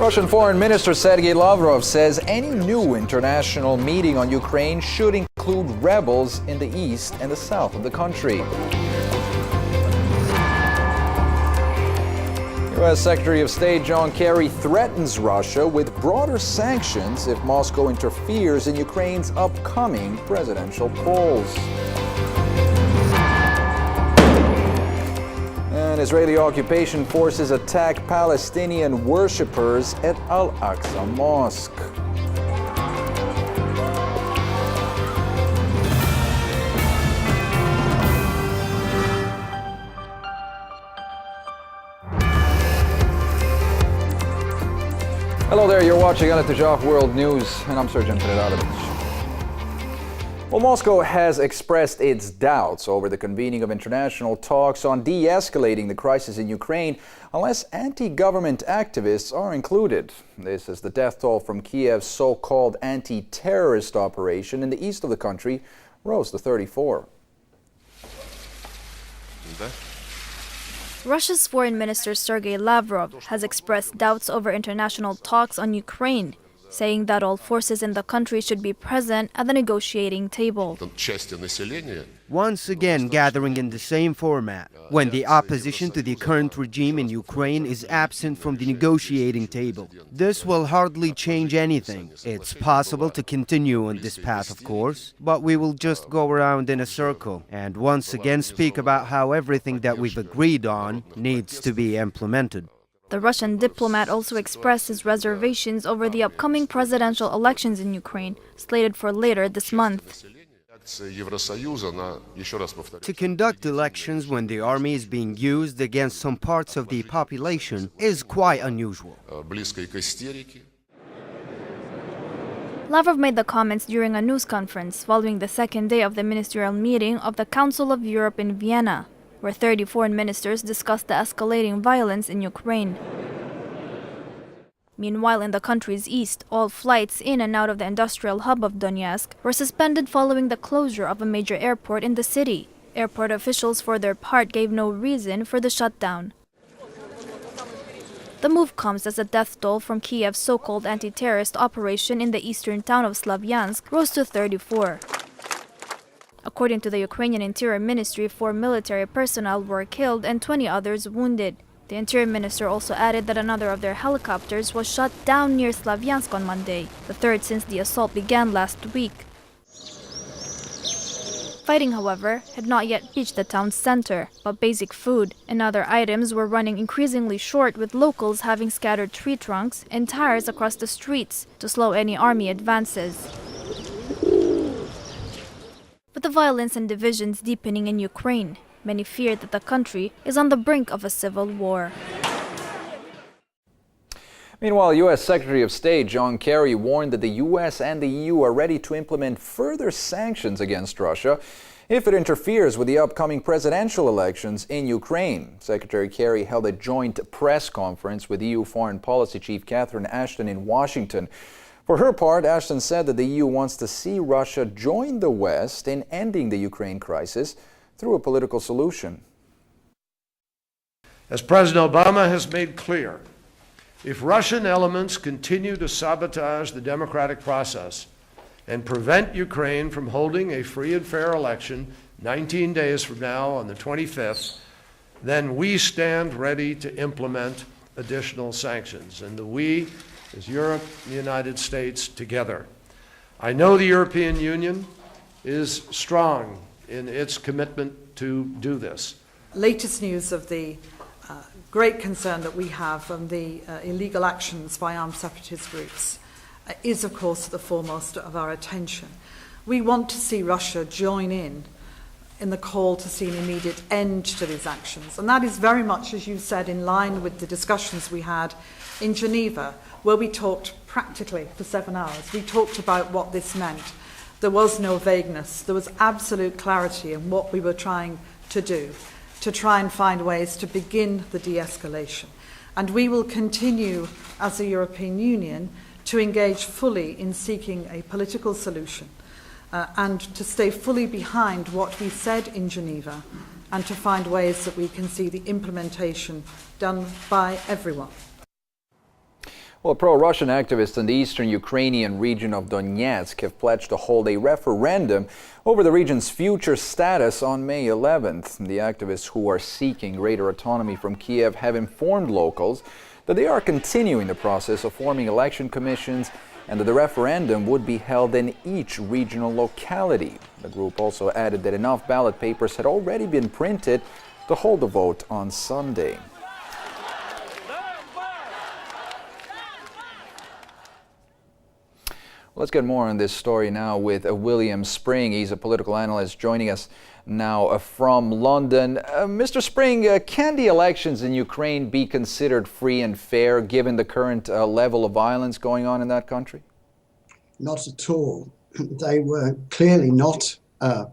Russian Foreign Minister Sergei Lavrov says any new international meeting on Ukraine should include rebels in the east and the south of the country. U.S. Secretary of State John Kerry threatens Russia with broader sanctions if Moscow interferes in Ukraine's upcoming presidential polls. And Israeli occupation forces attack Palestinian worshippers at Al-Aqsa Mosque. Hello there, you're watching Al World News, and I'm Sergeant Predarovich. Well, Moscow has expressed its doubts over the convening of international talks on de-escalating the crisis in Ukraine unless anti-government activists are included. This as the death toll from Kiev's so-called anti-terrorist operation in the east of the country rose to 34. Russia's Foreign Minister Sergei Lavrov has expressed doubts over international talks on Ukraine, saying that all forces in the country should be present at the negotiating table. Once again gathering in the same format, when the opposition to the current regime in Ukraine is absent from the negotiating table. This will hardly change anything. It's possible to continue on this path, of course, but we will just go around in a circle and once again speak about how everything that we've agreed on needs to be implemented. The Russian diplomat also expressed his reservations over the upcoming presidential elections in Ukraine, slated for later this month. To conduct elections when the army is being used against some parts of the population is quite unusual. Lavrov made the comments during a news conference following the second day of the ministerial meeting of the Council of Europe in Vienna, where 30 foreign ministers discussed the escalating violence in Ukraine. Meanwhile, in the country's east, all flights in and out of the industrial hub of Donetsk were suspended following the closure of a major airport in the city. Airport officials, for their part, gave no reason for the shutdown. The move comes as the death toll from Kiev's so-called anti-terrorist operation in the eastern town of Slavyansk rose to 34. According to the Ukrainian Interior Ministry, 4 military personnel were killed and 20 others wounded. The Interior Minister also added that another of their helicopters was shot down near Slavyansk on Monday, the third since the assault began last week. Fighting, however, had not yet reached the town's center, but basic food and other items were running increasingly short, with locals having scattered tree trunks and tires across the streets to slow any army advances. With the violence and divisions deepening in Ukraine, many fear that the country is on the brink of a civil war. Meanwhile, U.S. Secretary of State John Kerry warned that the U.S. and the EU are ready to implement further sanctions against Russia if it interferes with the upcoming presidential elections in Ukraine. Secretary Kerry held a joint press conference with EU Foreign Policy Chief Catherine Ashton in Washington. For her part, Ashton said that the EU wants to see Russia join the West in ending the Ukraine crisis through a political solution. As President Obama has made clear, if Russian elements continue to sabotage the democratic process and prevent Ukraine from holding a free and fair election 19 days from now on the 25th, then we stand ready to implement additional sanctions. And the we is Europe and the United States together. I know the European Union is strong in its commitment to do this. Latest news of the great concern that we have from the illegal actions by armed separatist groups is, of course, the foremost of our attention. We want to see Russia join in the call to see an immediate end to these actions. And that is very much, as you said, in line with the discussions we had in Geneva, where we talked practically for 7 hours. We talked about what this meant. There was no vagueness. There was absolute clarity in what we were trying to do, to try and find ways to begin the de-escalation. And we will continue, as the European Union, to engage fully in seeking a political solution and to stay fully behind what we said in Geneva and to find ways that we can see the implementation done by everyone. Well, pro-Russian activists in the eastern Ukrainian region of Donetsk have pledged to hold a referendum over the region's future status on May 11th. The activists, who are seeking greater autonomy from Kiev, have informed locals that they are continuing the process of forming election commissions and that the referendum would be held in each regional locality. The group also added that enough ballot papers had already been printed to hold the vote on Sunday. Let's get more on this story now with William Spring. He's a political analyst joining us now from London. Mr. Spring, can the elections in Ukraine be considered free and fair given the current level of violence going on in that country? Not at all. They were clearly not a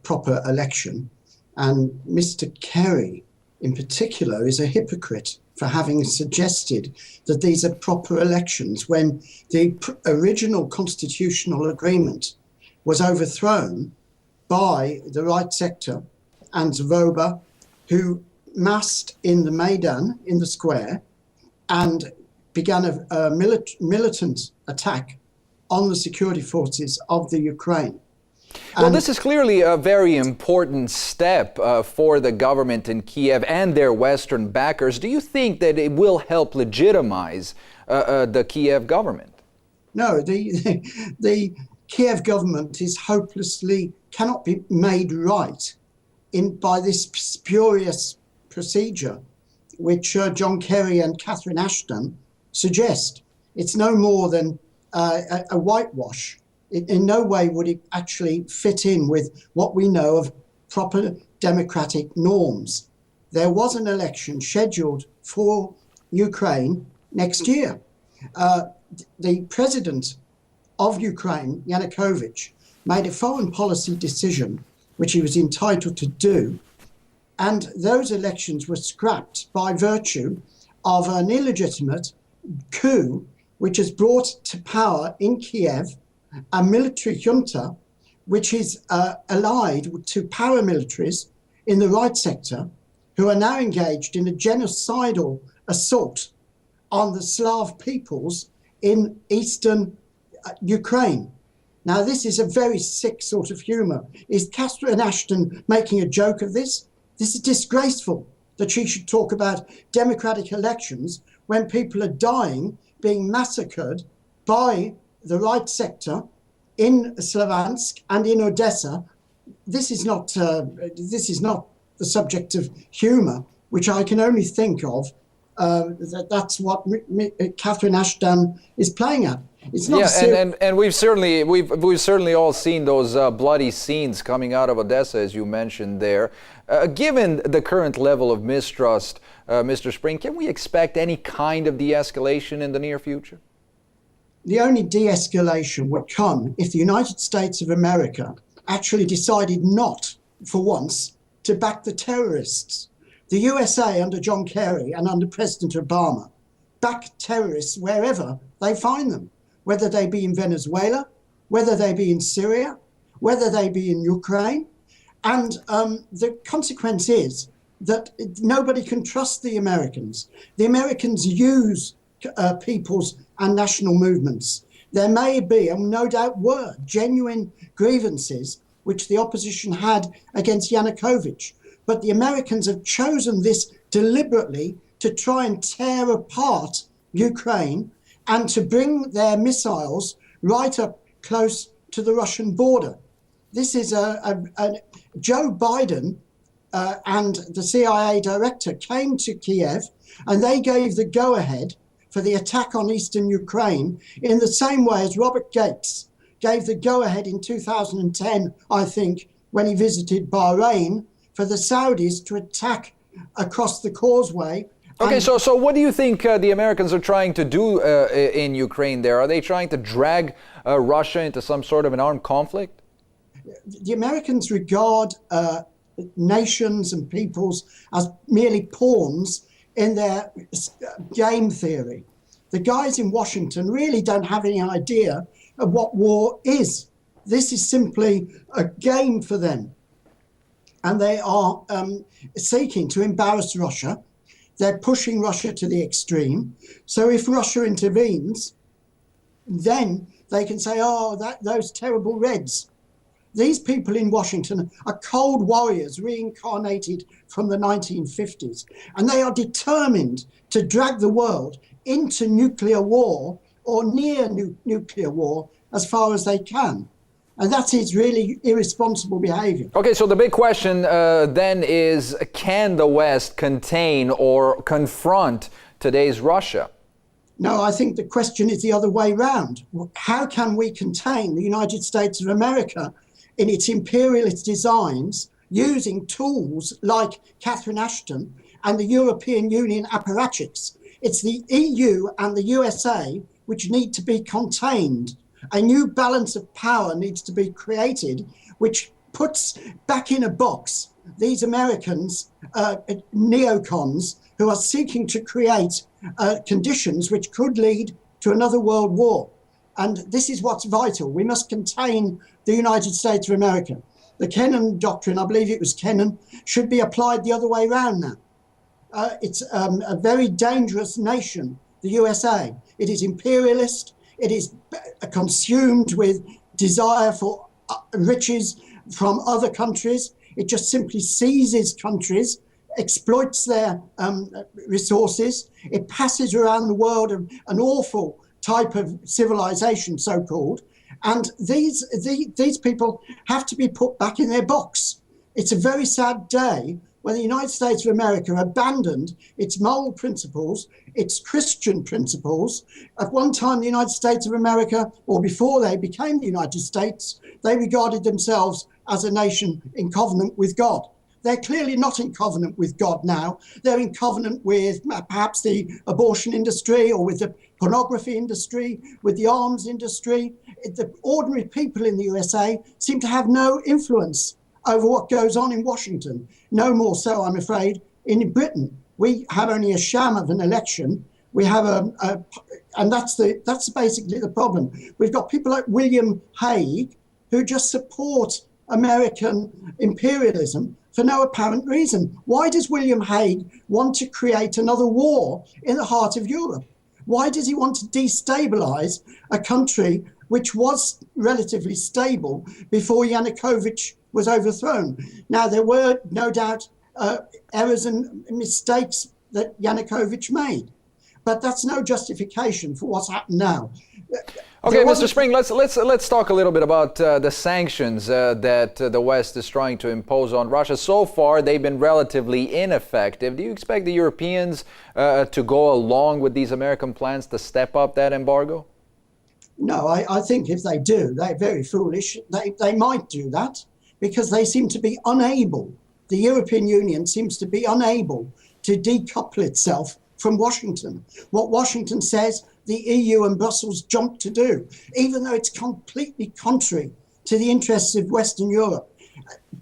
proper election. And Mr. Kerry, in particular, is a hypocrite for having suggested that these are proper elections when the original constitutional agreement was overthrown by the right sector and Zvoba, who massed in the Maidan, in the square, and began a militant attack on the security forces of the Ukraine. Well, this is clearly a very important step for the government in Kiev and their Western backers. Do you think that it will help legitimize the Kiev government? No, the Kiev government is hopelessly, cannot be made right by this spurious procedure which John Kerry and Catherine Ashton suggest. It's no more than a whitewash. In no way would it actually fit in with what we know of proper democratic norms. There was an election scheduled for Ukraine next year. The president of Ukraine, Yanukovych, made a foreign policy decision, which he was entitled to do, and those elections were scrapped by virtue of an illegitimate coup, which has brought to power in Kiev a military junta which is allied to paramilitaries in the right sector who are now engaged in a genocidal assault on the Slav peoples in eastern Ukraine. Now, this is a very sick sort of humour. Is Catherine Ashton making a joke of this? This is disgraceful that she should talk about democratic elections when people are dying, being massacred by the right sector in Slavansk and in Odessa. This is not the subject of humour, which I can only think of. That's what Catherine Ashton is playing at. It's not. Yeah, and we've certainly all seen those bloody scenes coming out of Odessa, as you mentioned there. Given the current level of mistrust, Mr. Spring, can we expect any kind of de-escalation in the near future? The only de-escalation would come if the United States of America actually decided not, for once, to back the terrorists. The USA under John Kerry and under President Obama back terrorists wherever they find them, whether they be in Venezuela, whether they be in Syria, whether they be in Ukraine. And the consequence is that nobody can trust the Americans. The Americans use people's and national movements. There may be, and no doubt were, genuine grievances which the opposition had against Yanukovych. But the Americans have chosen this deliberately to try and tear apart Ukraine and to bring their missiles right up close to the Russian border. This is Joe Biden and the CIA director came to Kiev and they gave the go-ahead for the attack on eastern Ukraine in the same way as Robert Gates gave the go-ahead in 2010, I think, when he visited Bahrain, for the Saudis to attack across the causeway. Okay, so what do you think the Americans are trying to do in Ukraine there? Are they trying to drag Russia into some sort of an armed conflict? The Americans regard nations and peoples as merely pawns in their game theory. The guys in Washington really don't have any idea of what war is. This is simply a game for them. And they are seeking to embarrass Russia. They're pushing Russia to the extreme. So if Russia intervenes, then they can say, oh, those terrible Reds. These people in Washington are cold warriors reincarnated from the 1950s, and they are determined to drag the world into nuclear war or near nuclear war as far as they can. And that is really irresponsible behavior. Okay, so the big question then is, can the West contain or confront today's Russia? No, I think the question is the other way round. How can we contain the United States of America in its imperialist designs using tools like Catherine Ashton and the European Union apparatchiks? It's the EU and the USA which need to be contained. A new balance of power needs to be created, which puts back in a box these Americans, neocons, who are seeking to create conditions which could lead to another world war. And this is what's vital. We must contain the United States of America. The Kennan Doctrine, I believe it was Kennan, should be applied the other way around now. It's a very dangerous nation, the USA. It is imperialist. It is consumed with desire for riches from other countries. It just simply seizes countries, exploits their resources. It passes around the world an awful type of civilization, so-called. And these people have to be put back in their box. It's a very sad day when the United States of America abandoned its moral principles, its Christian principles. At one time, the United States of America, or before they became the United States, they regarded themselves as a nation in covenant with God. They're clearly not in covenant with God now. They're in covenant with perhaps the abortion industry or with the pornography industry, with the arms industry. The ordinary people in the USA seem to have no influence over what goes on in Washington. No more so, I'm afraid, in Britain. We have only a sham of an election. We have and that's basically the problem. We've got people like William Hague who just support American imperialism for no apparent reason. Why does William Hague want to create another war in the heart of Europe? Why does he want to destabilize a country which was relatively stable before Yanukovych was overthrown? Now, there were no doubt errors and mistakes that Yanukovych made, but that's no justification for what's happened now. Okay, Mr. Spring, let's talk a little bit about the sanctions that the West is trying to impose on Russia. So far, they've been relatively ineffective. Do you expect the Europeans to go along with these American plans to step up that embargo? No, I think if they do, they're very foolish. They might do that because they seem to be unable. The European Union seems to be unable to decouple itself from Washington. What Washington says, the EU and Brussels jump to do, even though it's completely contrary to the interests of Western Europe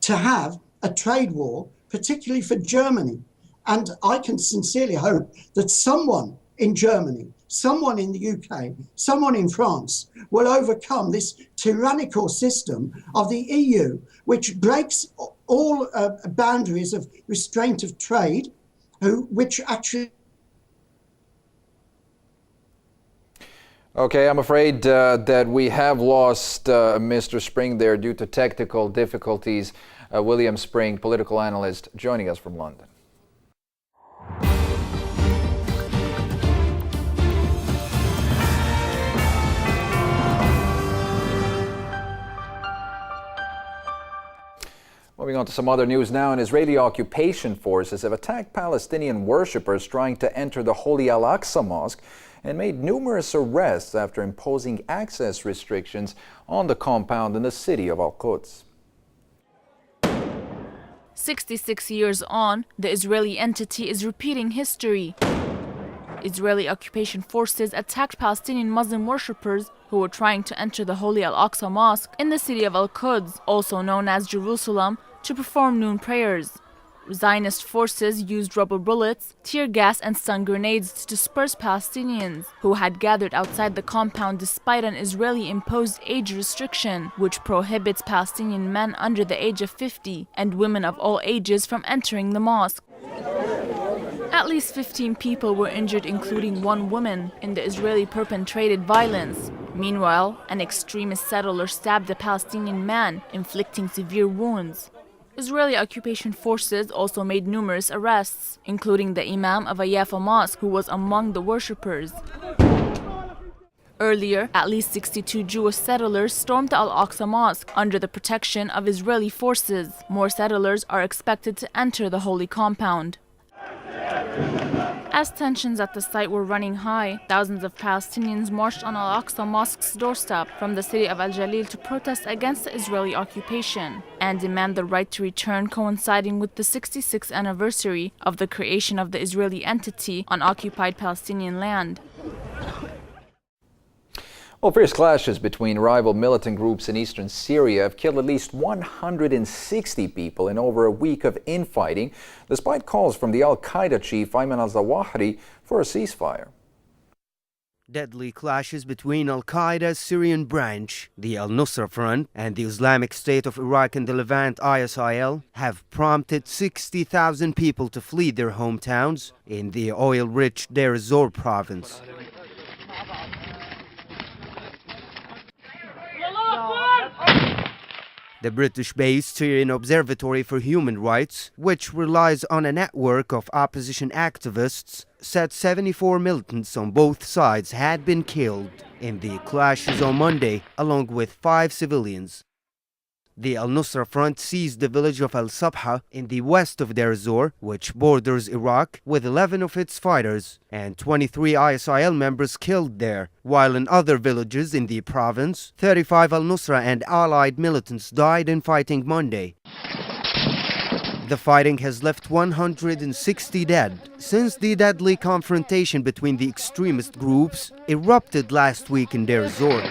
to have a trade war, particularly for Germany. And I can sincerely hope that someone in Germany, someone in the UK, someone in France will overcome this tyrannical system of the EU, which breaks all boundaries of restraint of trade, which actually... Okay, I'm afraid that we have lost Mr. Spring there due to technical difficulties. William Spring, political analyst, joining us from London. Moving on to some other news now, and Israeli occupation forces have attacked Palestinian worshippers trying to enter the Holy Al-Aqsa Mosque and made numerous arrests after imposing access restrictions on the compound in the city of Al-Quds. 66 years on, the Israeli entity is repeating history. Israeli occupation forces attacked Palestinian Muslim worshippers who were trying to enter the Holy Al-Aqsa Mosque in the city of Al-Quds, also known as Jerusalem, to perform noon prayers. Zionist forces used rubber bullets, tear gas and stun grenades to disperse Palestinians who had gathered outside the compound despite an Israeli-imposed age restriction, which prohibits Palestinian men under the age of 50 and women of all ages from entering the mosque. At least 15 people were injured, including one woman, in the Israeli-perpetrated violence. Meanwhile, an extremist settler stabbed a Palestinian man, inflicting severe wounds. Israeli occupation forces also made numerous arrests, including the imam of a Jaffa mosque who was among the worshippers. Earlier, at least 62 Jewish settlers stormed the Al-Aqsa Mosque under the protection of Israeli forces. More settlers are expected to enter the holy compound. As tensions at the site were running high, thousands of Palestinians marched on Al-Aqsa Mosque's doorstep from the city of Al-Jalil to protest against the Israeli occupation and demand the right to return, coinciding with the 66th anniversary of the creation of the Israeli entity on occupied Palestinian land. Well, fierce clashes between rival militant groups in eastern Syria have killed at least 160 people in over a week of infighting, despite calls from the al-Qaeda chief Ayman al-Zawahiri for a ceasefire. Deadly clashes between al-Qaeda's Syrian branch, the al-Nusra Front, and the Islamic State of Iraq and the Levant ISIL have prompted 60,000 people to flee their hometowns in the oil-rich Deir ez-Zor province. The British-based Syrian Observatory for Human Rights, which relies on a network of opposition activists, said 74 militants on both sides had been killed in the clashes on Monday, along with 5 civilians. The al-Nusra Front seized the village of al-Sabha in the west of Deir ez-Zor, which borders Iraq, with 11 of its fighters and 23 ISIL members killed there, while in other villages in the province, 35 al-Nusra and allied militants died in fighting Monday. The fighting has left 160 dead since the deadly confrontation between the extremist groups erupted last week in Deir ez-Zor.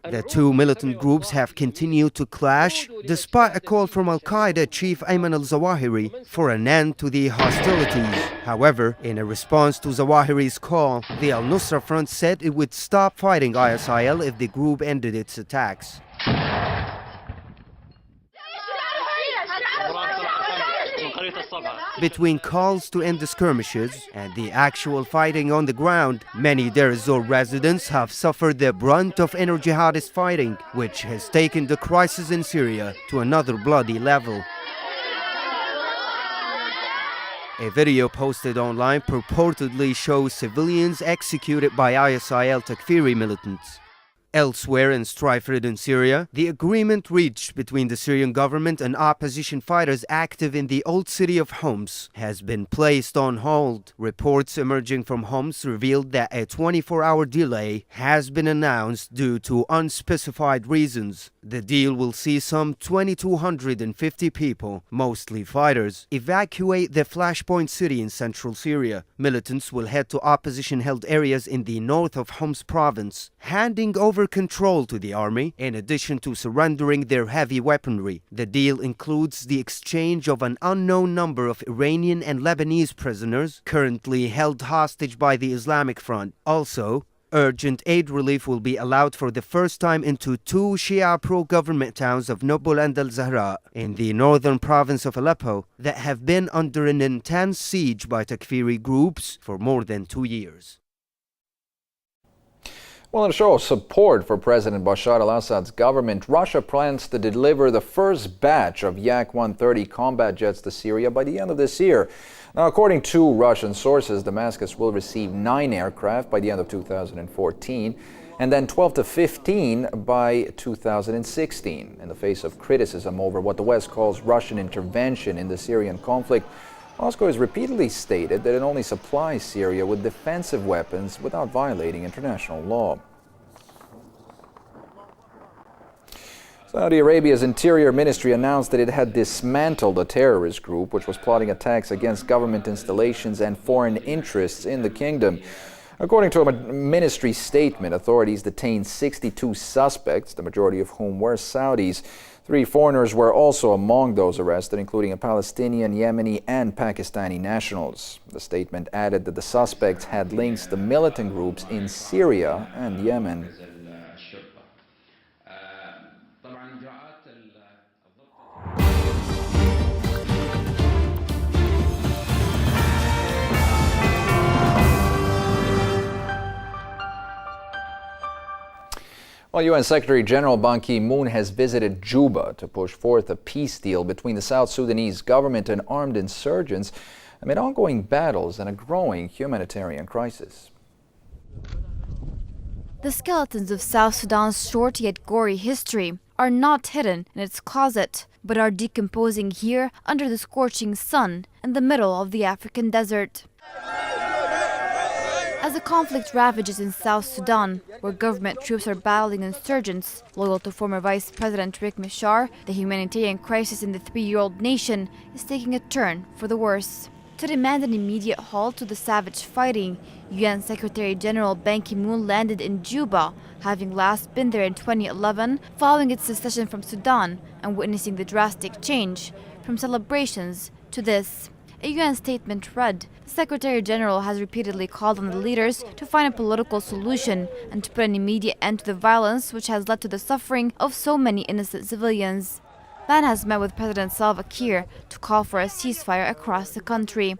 The two militant groups have continued to clash despite a call from al-Qaeda chief Ayman al-Zawahiri for an end to the hostilities. However, in a response to Zawahiri's call, the al-Nusra Front said it would stop fighting ISIL if the group ended its attacks. Between calls to end the skirmishes and the actual fighting on the ground, many Deir ez-Zor residents have suffered the brunt of inner jihadist fighting, which has taken the crisis in Syria to another bloody level. A video posted online purportedly shows civilians executed by ISIL Takfiri militants. Elsewhere in strife-ridden Syria, the agreement reached between the Syrian government and opposition fighters active in the old city of Homs has been placed on hold. Reports emerging from Homs revealed that a 24-hour delay has been announced due to unspecified reasons. The deal will see some 2,250 people, mostly fighters, evacuate the flashpoint city in central Syria. Militants will head to opposition-held areas in the north of Homs province, handing over control to the army, in addition to surrendering their heavy weaponry. The deal includes the exchange of an unknown number of Iranian and Lebanese prisoners currently held hostage by the Islamic Front. Also, urgent aid relief will be allowed for the first time into 2 Shia pro-government towns of Nobul and al-Zahra in the northern province of Aleppo that have been under an intense siege by Takfiri groups for more than 2 years. Well, in a show of support for President Bashar al-Assad's government, Russia plans to deliver the first batch of Yak-130 combat jets to Syria by the end of this year. Now, according to Russian sources, Damascus will receive 9 aircraft by the end of 2014 and then 12 to 15 by 2016. In the face of criticism over what the West calls Russian intervention in the Syrian conflict, Moscow has repeatedly stated that it only supplies Syria with defensive weapons without violating international law. Saudi Arabia's Interior Ministry announced that it had dismantled a terrorist group which was plotting attacks against government installations and foreign interests in the kingdom. According to a ministry statement, authorities detained 62 suspects, the majority of whom were Saudis. 3 foreigners were also among those arrested, including a Palestinian, Yemeni, and Pakistani nationals. The statement added that the suspects had links to militant groups in Syria and Yemen. Well, UN Secretary General Ban Ki-moon has visited Juba to push forth a peace deal between the South Sudanese government and armed insurgents amid ongoing battles and a growing humanitarian crisis. The skeletons of South Sudan's short yet gory history are not hidden in its closet, but are decomposing here under the scorching sun in the middle of the African desert. As the conflict ravages in South Sudan, where government troops are battling insurgents loyal to former Vice President Riek Machar, the humanitarian crisis in the three-year-old nation is taking a turn for the worse. To demand an immediate halt to the savage fighting, UN Secretary General Ban Ki-moon landed in Juba, having last been there in 2011 following its secession from Sudan and witnessing the drastic change from celebrations to this. A UN statement read, "The Secretary General has repeatedly called on the leaders to find a political solution and to put an immediate end to the violence which has led to the suffering of so many innocent civilians." Ban has met with President Salva Kiir to call for a ceasefire across the country.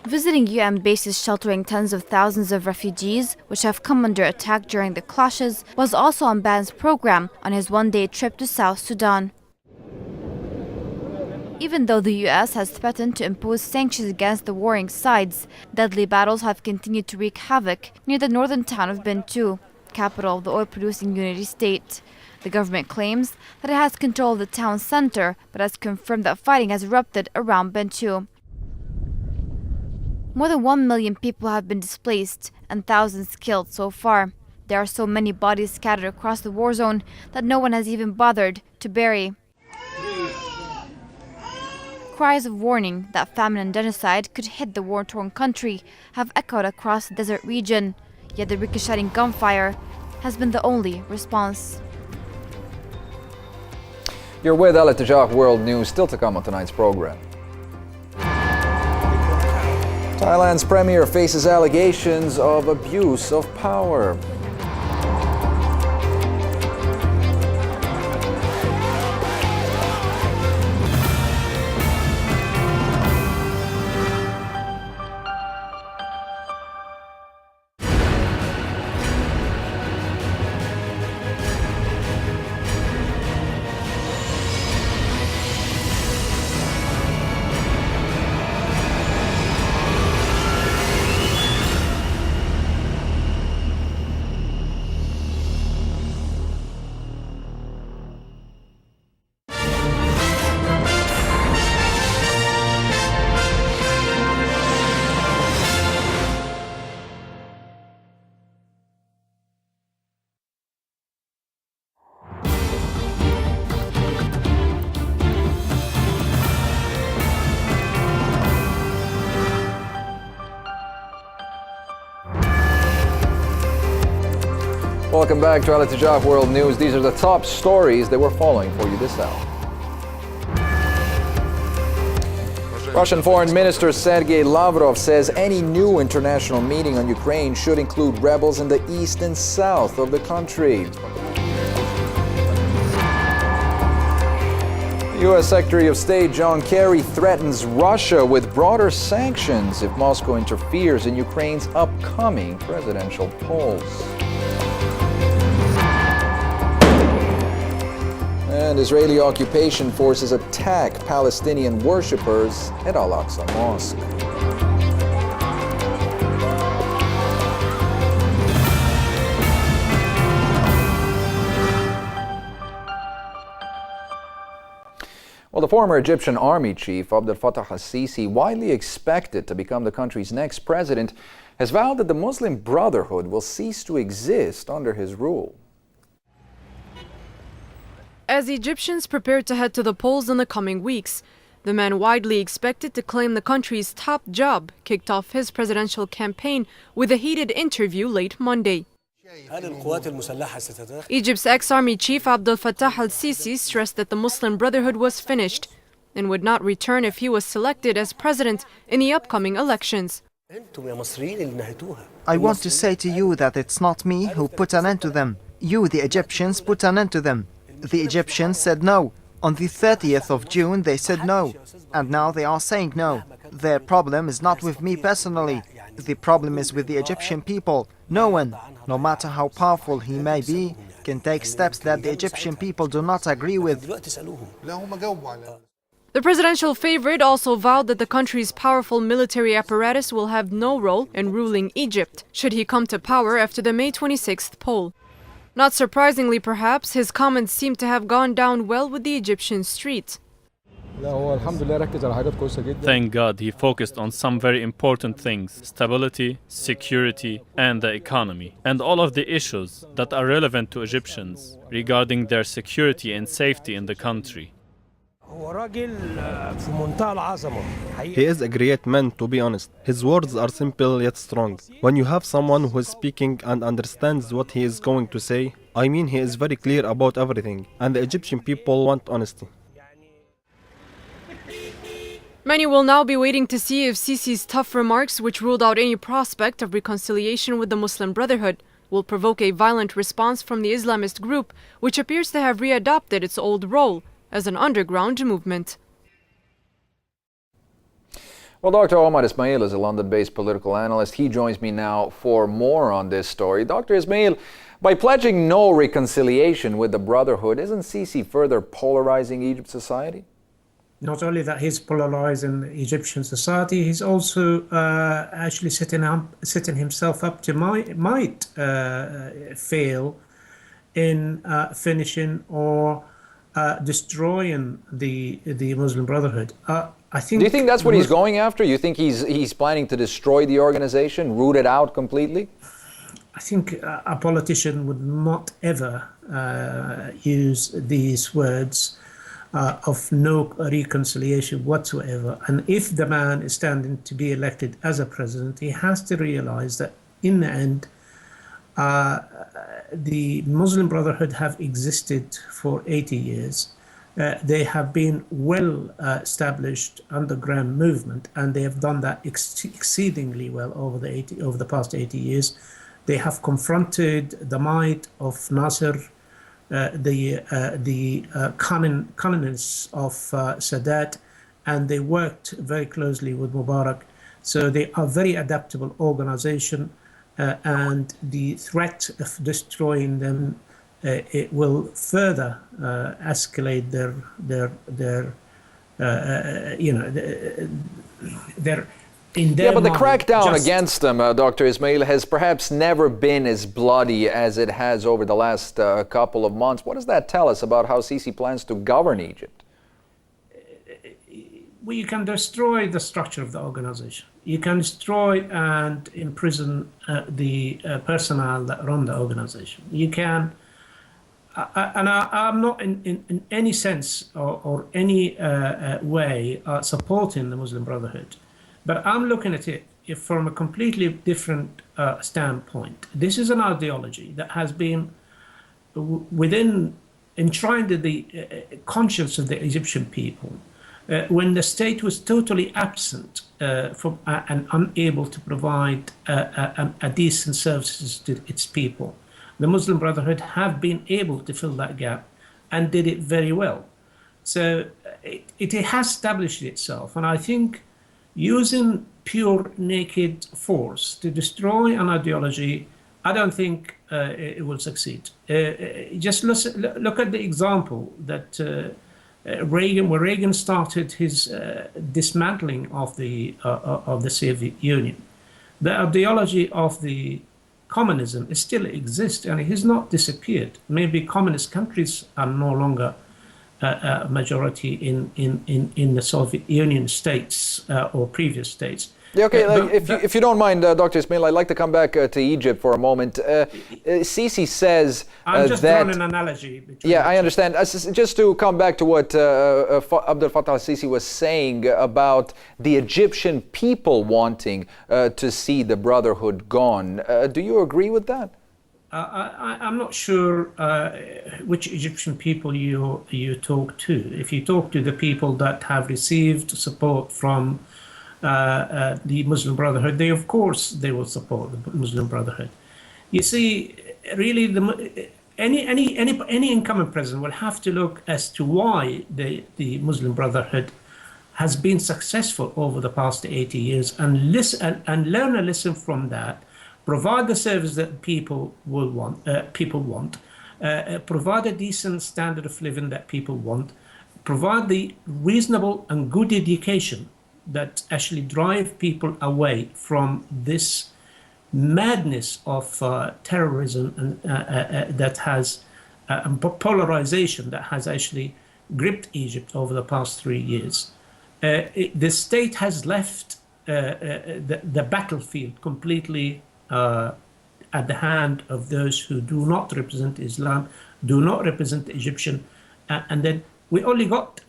Visiting UN bases sheltering tens of thousands of refugees, which have come under attack during the clashes, was also on Ban's program on his one-day trip to South Sudan. Even though the US has threatened to impose sanctions against the warring sides, deadly battles have continued to wreak havoc near the northern town of Bentiu, capital of the oil-producing Unity State. The government claims that it has control of the town center, but has confirmed that fighting has erupted around Bentiu. More than 1 million people have been displaced and thousands killed so far. There are so many bodies scattered across the war zone that no one has even bothered to bury. Cries of warning that famine and genocide could hit the war-torn country have echoed across the desert region, yet the ricocheting gunfire has been the only response. You're with Al Tijah World News, still to come on tonight's program. Thailand's premier faces allegations of abuse of power. Welcome back to Al Tijah World News. These are the top stories that we're following for you this hour. Russian Foreign Minister Sergei Lavrov says any new international meeting on Ukraine should include rebels in the east and south of the country. U.S. Secretary of State John Kerry threatens Russia with broader sanctions if Moscow interferes in Ukraine's upcoming presidential polls. And Israeli occupation forces attack Palestinian worshippers at Al-Aqsa Mosque. Well, the former Egyptian army chief Abdel Fattah al-Sisi, widely expected to become the country's next president, has vowed that the Muslim Brotherhood will cease to exist under his rule. As Egyptians prepare to head to the polls in the coming weeks, the man widely expected to claim the country's top job kicked off his presidential campaign with a heated interview late Monday. Egypt's ex-army chief Abdel Fattah al-Sisi stressed that the Muslim Brotherhood was finished and would not return if he was selected as president in the upcoming elections. I want to say to you that it's not me who put an end to them. You, the Egyptians, put an end to them. The Egyptians said no. On the 30th of June, they said no. And now they are saying no. Their problem is not with me personally. The problem is with the Egyptian people. No one, no matter how powerful he may be, can take steps that the Egyptian people do not agree with. The presidential favorite also vowed that the country's powerful military apparatus will have no role in ruling Egypt, should he come to power after the May 26th poll. Not surprisingly, perhaps, his comments seem to have gone down well with the Egyptian street. Thank God he focused on some very important things: stability, security, and the economy, and all of the issues that are relevant to Egyptians regarding their security and safety in the country. He is a great man, to be honest. His words are simple yet strong. When you have someone who is speaking and understands what he is going to say, I mean, he is very clear about everything, and the Egyptian people want honesty. Many will now be waiting to see if Sisi's tough remarks, which ruled out any prospect of reconciliation with the Muslim Brotherhood, will provoke a violent response from the Islamist group, which appears to have readopted its old role as an underground movement. Well, Dr. Omar Ismail is a London-based political analyst. He joins me now for more on this story. Dr. Ismail, by pledging no reconciliation with the Brotherhood, isn't Sisi further polarizing Egypt's society? Not only that he's polarizing Egyptian society, he's also actually setting himself up to might fail in finishing or destroying the Muslim Brotherhood. I think. Do you think that's what he's going after? You think he's planning to destroy the organization, root it out completely? I think a politician would not ever use these words of no reconciliation whatsoever. And if the man is standing to be elected as a president, he has to realize that in the end, the Muslim Brotherhood have existed for 80 years. They have been well established underground movement, and they have done that exceedingly well over the past 80 years. They have confronted the might of Nasser, the cunningness of Sadat, and they worked very closely with Mubarak. So they are a very adaptable organization, and the threat of destroying them it will further escalate their Yeah, but the crackdown against them, Dr. Ismail, has perhaps never been as bloody as it has over the last couple of months. What does that tell us about how Sisi plans to govern Egypt? Well, you can destroy the structure of the organization. You can destroy and imprison the personnel that run the organization. You can, and I'm not in any sense or any way supporting the Muslim Brotherhood. But I'm looking at it from a completely different standpoint. This is an ideology that has been enshrined in the conscience of the Egyptian people. When the state was totally absent and unable to provide a decent services to its people, the Muslim Brotherhood have been able to fill that gap and did it very well. So it has established itself, and I think using pure naked force to destroy an ideology, I don't think it will succeed. Just look at the example that where Reagan started his dismantling of the Soviet Union. The ideology of the communism still exists, and it has not disappeared. Maybe communist countries are no longer a majority in the Soviet Union states or previous states. Yeah, okay, if you don't mind, Dr. Ismail, I'd like to come back to Egypt for a moment. Sisi says I'm just that, drawing an analogy. Yeah, I understand. Just to come back to what Abdel Fattah al-Sisi was saying about the Egyptian people wanting to see the Brotherhood gone. Do you agree with that? I'm not sure which Egyptian people you talk to. If you talk to the people that have received support from the Muslim Brotherhood, of course they will support the Muslim Brotherhood. You see, really, any incoming president will have to look as to why the Muslim Brotherhood has been successful over the past 80 years and listen and learn a lesson from that. provide the service that people want, provide a decent standard of living that people want, provide the reasonable and good education that actually drive people away from this madness of terrorism and that has polarization that has actually gripped Egypt over the past 3 years. The state has left the battlefield completely at the hand of those who do not represent Islam, do not represent the Egyptian, and then they only got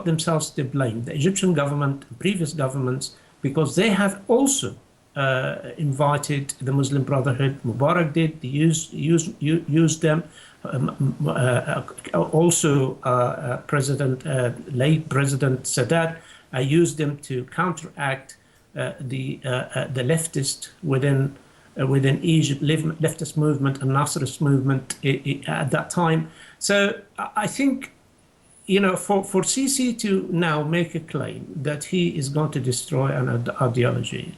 themselves to blame, the Egyptian government, previous governments, because they have also invited the Muslim Brotherhood. Mubarak did, used them. Also, late President Sadat used them to counteract the leftist within Egypt, leftist movement and Nasserist movement at that time. So I think, for Sisi to now make a claim that he is going to destroy an ideology,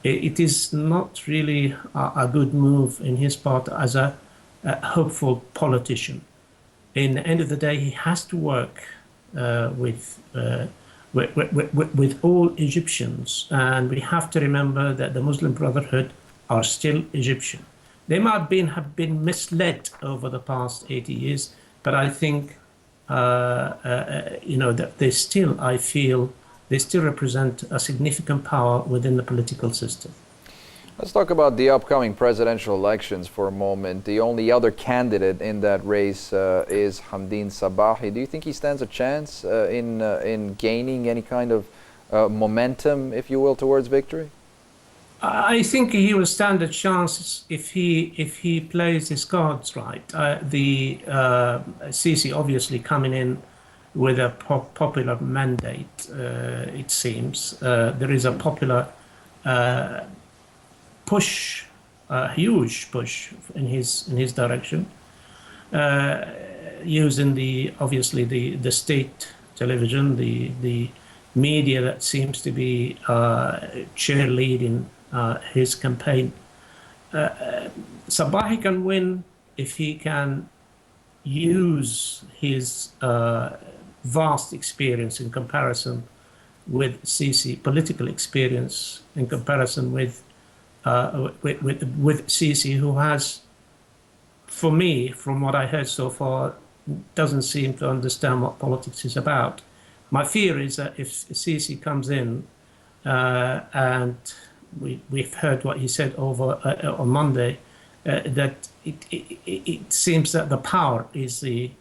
it is not really a good move in his part as a hopeful politician. In the end of the day, he has to work with all Egyptians, and we have to remember that the Muslim Brotherhood are still Egyptian. They might have been misled over the past 80 years, but I think that they still, I feel, they still represent a significant power within the political system. Let's talk about the upcoming presidential elections for a moment. The only other candidate in that race is Hamdin Sabahi. Do you think he stands a chance in gaining any kind of momentum, if you will, towards victory? I think he will stand a chance if he plays his cards right. Sisi obviously coming in with a popular mandate, it seems. There is a popular push, a huge push in his direction, using the state television, the media that seems to be cheerleading his campaign. Sabahi can win if he can use his vast experience in comparison with Sisi, political experience in comparison with Sisi, who has, for me, from what I heard so far, doesn't seem to understand what politics is about. My fear is that if Sisi comes in, and we've heard what he said on Monday, that it seems that the power is the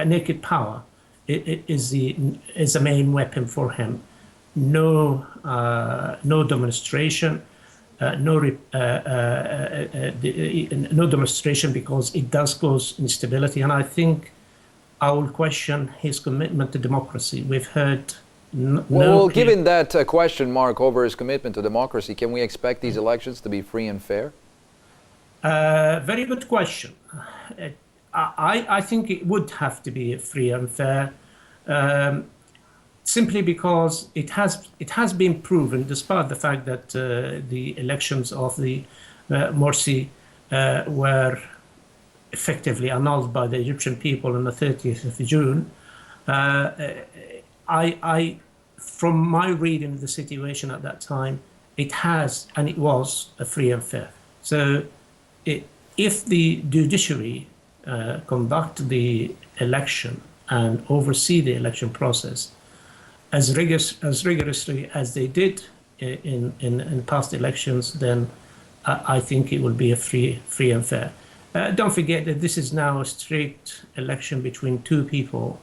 naked power. It is the main weapon for him. No demonstration. No demonstration, because it does cause instability, and I think I will question his commitment to democracy. We've heard given that question mark over his commitment to democracy, can we expect these elections to be free and fair? Very good question. I think it would have to be free and fair. Simply because it has been proven, despite the fact that the elections of the Morsi were effectively annulled by the Egyptian people on the 30th of June. From my reading of the situation at that time, it was a free and fair. So if the judiciary conduct the election and oversee the election process as rigorously as they did in past elections, then I think it will be a free and fair. Don't forget that this is now a strict election between two people.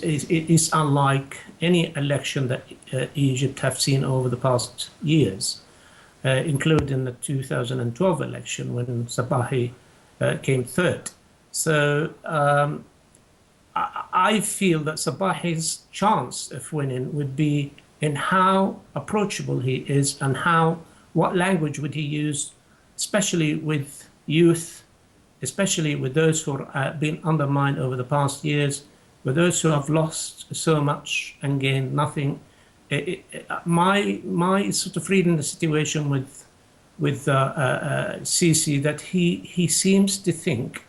It is unlike any election that Egypt have seen over the past years, including the 2012 election when Sabahi came third. So I feel that Sabahi's chance of winning would be in how approachable he is and what language would he use, especially with youth, especially with those who have been undermined over the past years, with those who have lost so much and gained nothing. my sort of reading the situation with Sisi, that he seems to think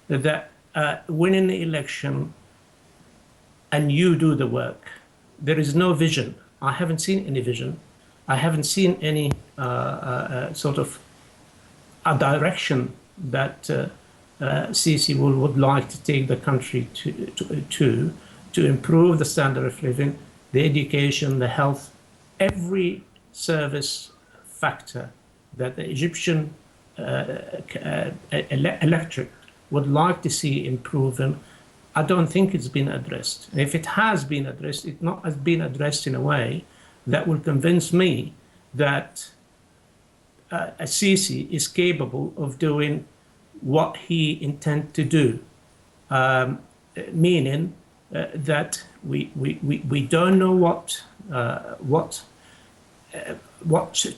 that winning the election and you do the work, there is no vision. I haven't seen any vision. I haven't seen any sort of a direction that Sisi would like to take the country to improve the standard of living, the education, the health, every service factor that the Egyptian electorate would like to see improving. I don't think it's been addressed. And if it has been addressed, it not has been addressed in a way that will convince me that Sisi is capable of doing what he intends to do, meaning that we don't know what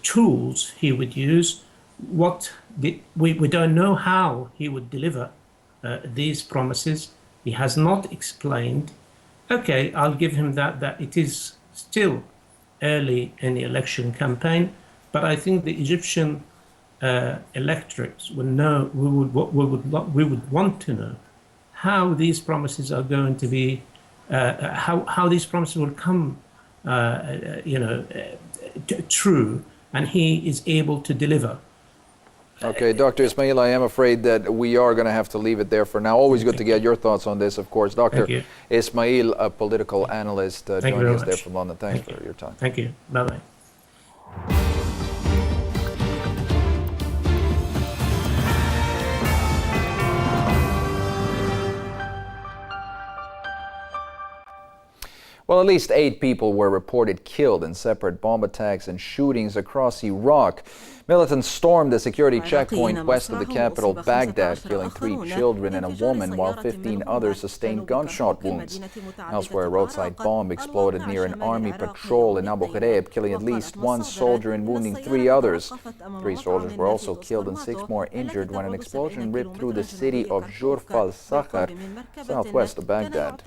tools he would use, we don't know how he would deliver these promises. He has not explained. Okay, I'll give him that it is still early in the election campaign, but I think the Egyptian electorates will know, we would want to know how these promises are going to be, how these promises will come, true, and he is able to deliver. Okay, Dr. Ismail, I am afraid that we are going to have to leave it there for now. Always good to get your thoughts on this, of course. Dr. Ismail, a political analyst, joining us there from London. Thanks for your time. Thank you. Bye-bye. Well, at least 8 people were reported killed in separate bomb attacks and shootings across Iraq. Militants stormed a security checkpoint west of the capital, Baghdad, killing 3 children and a woman, while 15 others sustained gunshot wounds. Elsewhere, a roadside bomb exploded near an army patrol in Abu Ghraib, killing at least 1 soldier and wounding 3 others. 3 soldiers were also killed and 6 more injured when an explosion ripped through the city of Jurf al-Sakhar, southwest of Baghdad.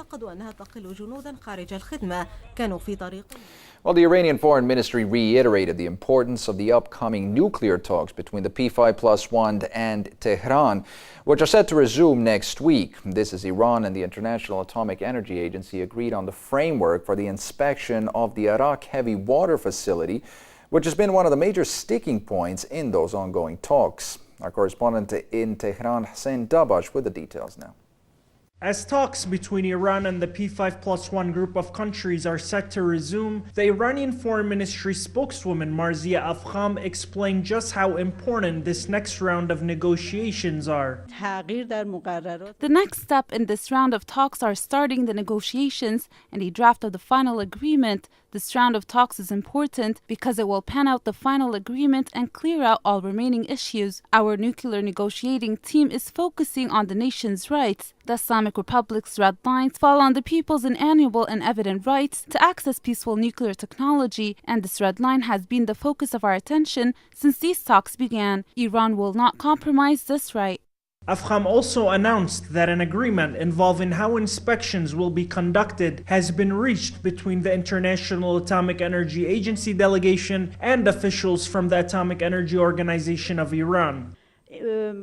Well, the Iranian Foreign Ministry reiterated the importance of the upcoming nuclear talks between the P5+1 and Tehran, which are set to resume next week. This is Iran and the International Atomic Energy Agency agreed on the framework for the inspection of the Arak heavy water facility, which has been one of the major sticking points in those ongoing talks. Our correspondent in Tehran, Hussein Dabash, with the details now. As talks between Iran and the P5+1 group of countries are set to resume, the Iranian Foreign Ministry spokeswoman Marzia Afkham explained just how important this next round of negotiations are. The next step in this round of talks are starting the negotiations and a draft of the final agreement. This round of talks is important because it will pan out the final agreement and clear out all remaining issues. Our nuclear negotiating team is focusing on the nation's rights. The Islamic Republic's red lines fall on the people's inalienable and evident rights to access peaceful nuclear technology, and this red line has been the focus of our attention since these talks began. Iran will not compromise this right. Afkham also announced that an agreement involving how inspections will be conducted has been reached between the International Atomic Energy Agency delegation and officials from the Atomic Energy Organization of Iran. The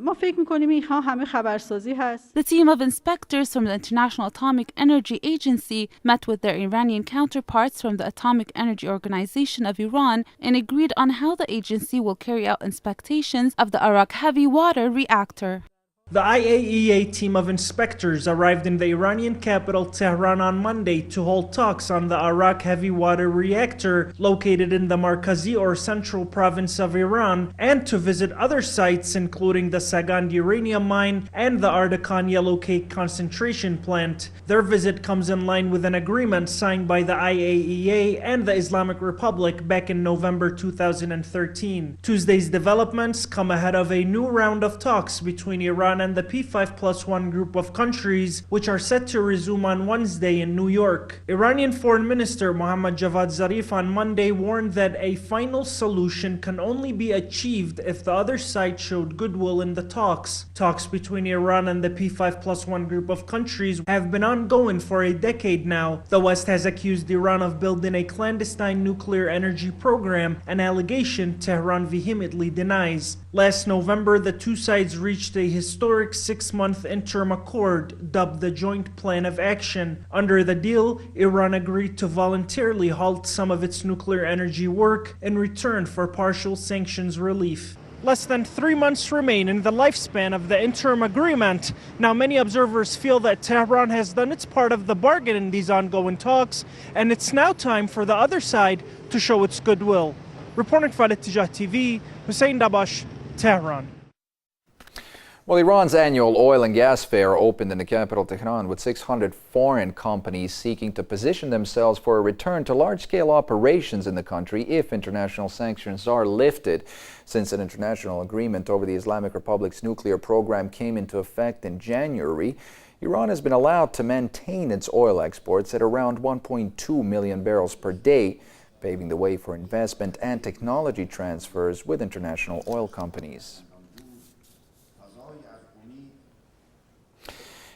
team of inspectors from the International Atomic Energy Agency met with their Iranian counterparts from the Atomic Energy Organization of Iran and agreed on how the agency will carry out inspections of the Arak heavy water reactor. The IAEA team of inspectors arrived in the Iranian capital Tehran on Monday to hold talks on the Arak heavy water reactor located in the Markazi or central province of Iran, and to visit other sites including the Sagand uranium mine and the Ardakan yellow cake concentration plant. Their visit comes in line with an agreement signed by the IAEA and the Islamic Republic back in November 2013. Tuesday's developments come ahead of a new round of talks between Iran and the P5+1 group of countries, which are set to resume on Wednesday in New York. Iranian Foreign Minister Mohammad Javad Zarif on Monday warned that a final solution can only be achieved if the other side showed goodwill in the talks. Talks between Iran and the P5+1 group of countries have been ongoing for a decade now. The West has accused Iran of building a clandestine nuclear energy program, an allegation Tehran vehemently denies. Last November, the two sides reached a historic 6-month interim accord dubbed the Joint Plan of Action. Under the deal, Iran agreed to voluntarily halt some of its nuclear energy work in return for partial sanctions relief. Less than 3 months remain in the lifespan of the interim agreement. Now, many observers feel that Tehran has done its part of the bargain in these ongoing talks, and it's now time for the other side to show its goodwill. Reporting for AEE TV, Hussein Dabash, Tehran. Well, Iran's annual oil and gas fair opened in the capital Tehran with 600 foreign companies seeking to position themselves for a return to large-scale operations in the country if international sanctions are lifted. Since an international agreement over the Islamic Republic's nuclear program came into effect in January, Iran has been allowed to maintain its oil exports at around 1.2 million barrels per day, paving the way for investment and technology transfers with international oil companies.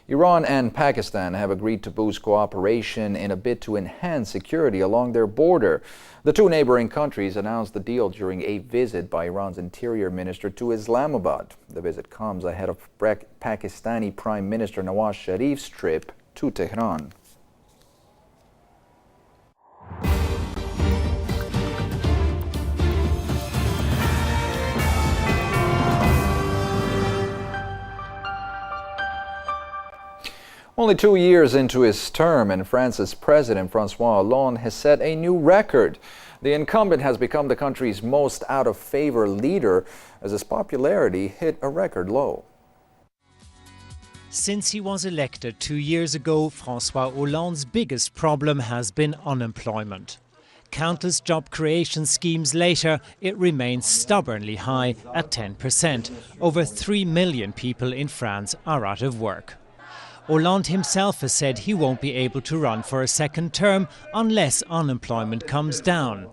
Iran and Pakistan have agreed to boost cooperation in a bid to enhance security along their border. The two neighboring countries announced the deal during a visit by Iran's Interior Minister to Islamabad. The visit comes ahead of Pakistani Prime Minister Nawaz Sharif's trip to Tehran. Only 2 years into his term, and France's President François Hollande has set a new record. The incumbent has become the country's most out-of-favor leader as his popularity hit a record low. Since he was elected 2 years ago, François Hollande's biggest problem has been unemployment. Countless job creation schemes later, it remains stubbornly high at 10%. Over 3 million people in France are out of work. Hollande himself has said he won't be able to run for a second term unless unemployment comes down.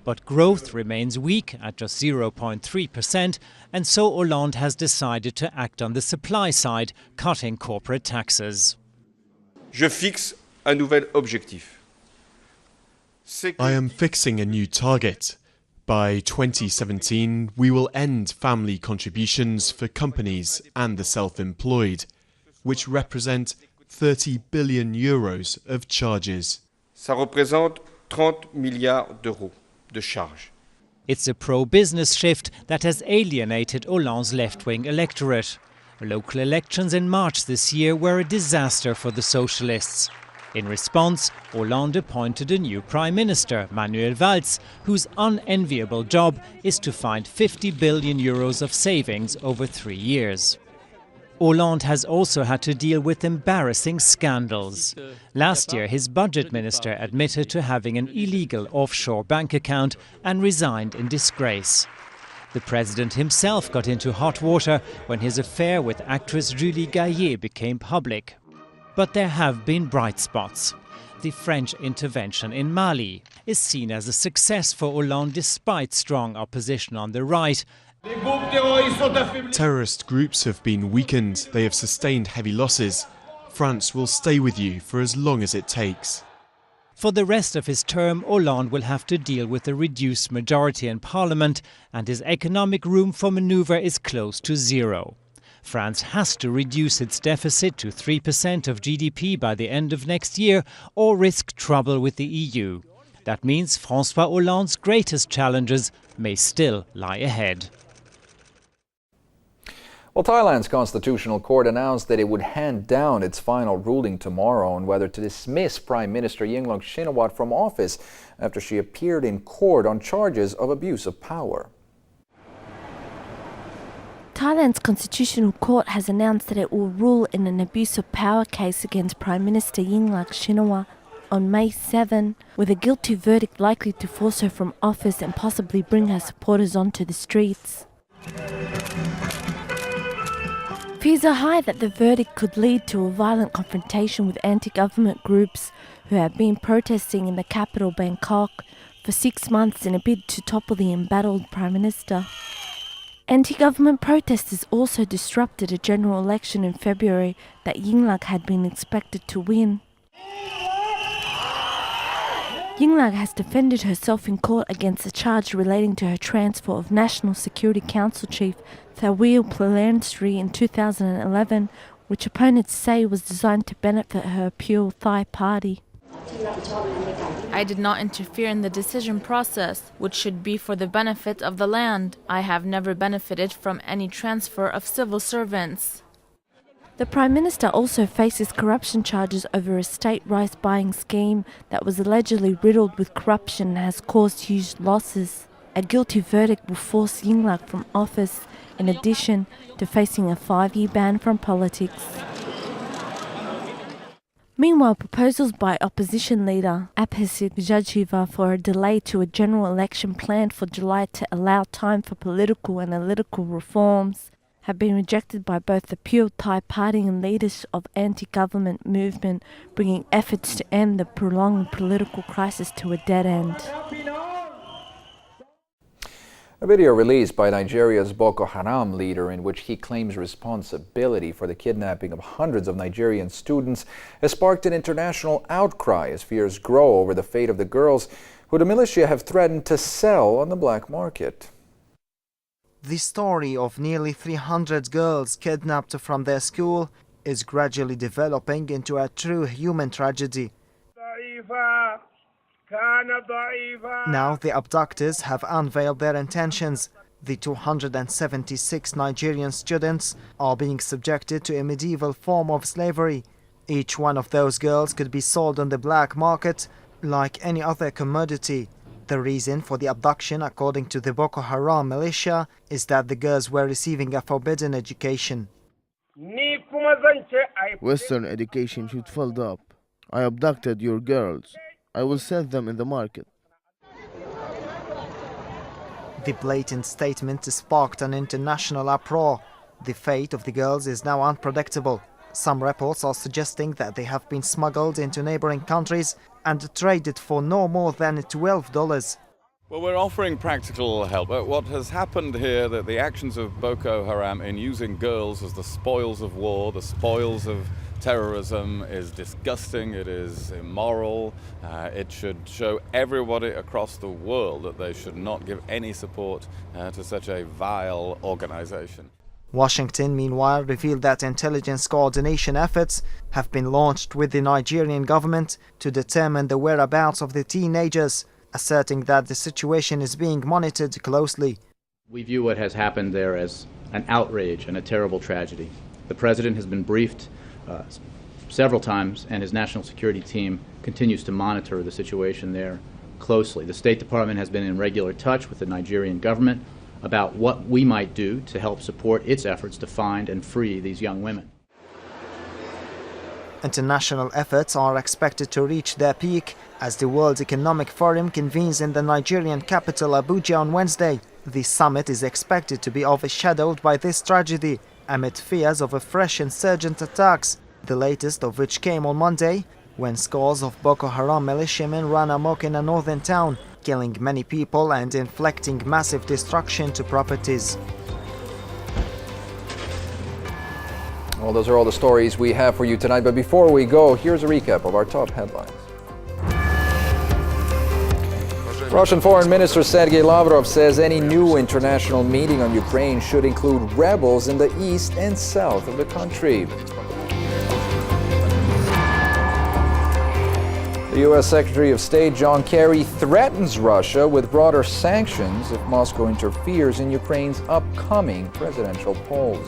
But growth remains weak at just 0.3%, and so Hollande has decided to act on the supply side, cutting corporate taxes. Je fixe un nouvel objectif. I am fixing a new target. By 2017, we will end family contributions for companies and the self-employed, which represent 30 billion euros of charges. Ça représente 30 milliards d'euros de charges. It's a pro-business shift that has alienated Hollande's left-wing electorate. Local elections in March this year were a disaster for the socialists. In response, Hollande appointed a new prime minister, Manuel Valls, whose unenviable job is to find 50 billion euros of savings over 3 years. Hollande has also had to deal with embarrassing scandals. Last year, his budget minister admitted to having an illegal offshore bank account and resigned in disgrace. The president himself got into hot water when his affair with actress Julie Gaillet became public. But there have been bright spots. The French intervention in Mali is seen as a success for Hollande despite strong opposition on the right. Terrorist groups have been weakened, they have sustained heavy losses. France will stay with you for as long as it takes. For the rest of his term, Hollande will have to deal with a reduced majority in parliament, and his economic room for manoeuvre is close to zero. France has to reduce its deficit to 3% of GDP by the end of next year or risk trouble with the EU. That means François Hollande's greatest challenges may still lie ahead. Well, Thailand's Constitutional Court announced that it would hand down its final ruling tomorrow on whether to dismiss Prime Minister Yingluck Shinawatra from office after she appeared in court on charges of abuse of power. Thailand's Constitutional Court has announced that it will rule in an abuse of power case against Prime Minister Yingluck Shinawatra on May 7, with a guilty verdict likely to force her from office and possibly bring her supporters onto the streets. Fears are high that the verdict could lead to a violent confrontation with anti-government groups who have been protesting in the capital Bangkok for 6 months in a bid to topple the embattled Prime Minister. Anti-government protesters also disrupted a general election in February that Yingluck had been expected to win. Yingluck has defended herself in court against a charge relating to her transfer of National Security Council Chief Thawil Pulansri in 2011, which opponents say was designed to benefit her Pure Thai party. I did not interfere in the decision process, which should be for the benefit of the land. I have never benefited from any transfer of civil servants. The Prime Minister also faces corruption charges over a state rice buying scheme that was allegedly riddled with corruption and has caused huge losses. A guilty verdict will force Yingluck from office, in addition to facing a 5-year ban from politics. Meanwhile, proposals by opposition leader Abhisit Jajiva for a delay to a general election planned for July to allow time for political and analytical reforms have been rejected by both the Pure Thai party and leaders of anti-government movement, bringing efforts to end the prolonged political crisis to a dead end. A video released by Nigeria's Boko Haram leader in which he claims responsibility for the kidnapping of hundreds of Nigerian students has sparked an international outcry as fears grow over the fate of the girls who the militia have threatened to sell on the black market. The story of nearly 300 girls kidnapped from their school is gradually developing into a true human tragedy. Now the abductors have unveiled their intentions. The 276 Nigerian students are being subjected to a medieval form of slavery. Each one of those girls could be sold on the black market like any other commodity. The reason for the abduction, according to the Boko Haram militia, is that the girls were receiving a forbidden education. Western education should fold up. I abducted your girls. I will sell them in the market. The blatant statement sparked an international uproar. The fate of the girls is now unpredictable. Some reports are suggesting that they have been smuggled into neighboring countries and traded for no more than $12. Well, we're offering practical help. What has happened here, that the actions of Boko Haram in using girls as the spoils of war, the spoils of terrorism, is disgusting, it is immoral. It should show everybody across the world that they should not give any support to such a vile organization. Washington, meanwhile, revealed that intelligence coordination efforts have been launched with the Nigerian government to determine the whereabouts of the teenagers, asserting that the situation is being monitored closely. We view what has happened there as an outrage and a terrible tragedy. The President has been briefed several times, and his national security team continues to monitor the situation there closely. The State Department has been in regular touch with the Nigerian government about what we might do to help support its efforts to find and free these young women. International efforts are expected to reach their peak as the World Economic Forum convenes in the Nigerian capital Abuja on Wednesday. The summit is expected to be overshadowed by this tragedy amid fears of a fresh insurgent attacks, the latest of which came on Monday when scores of Boko Haram militiamen ran amok in a northern town, killing many people and inflicting massive destruction to properties. Well, those are all the stories we have for you tonight, but before we go, here's a recap of our top headlines. Russian Foreign Minister Sergei Lavrov says any new international meeting on Ukraine should include rebels in the east and south of the country. The U.S. Secretary of State John Kerry threatens Russia with broader sanctions if Moscow interferes in Ukraine's upcoming presidential polls.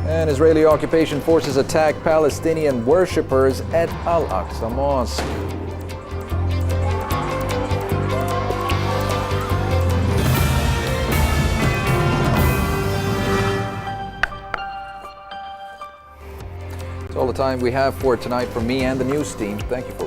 And Israeli occupation forces attack Palestinian worshippers at Al-Aqsa Mosque. That's all the time we have for tonight from me and the news team. Thank you for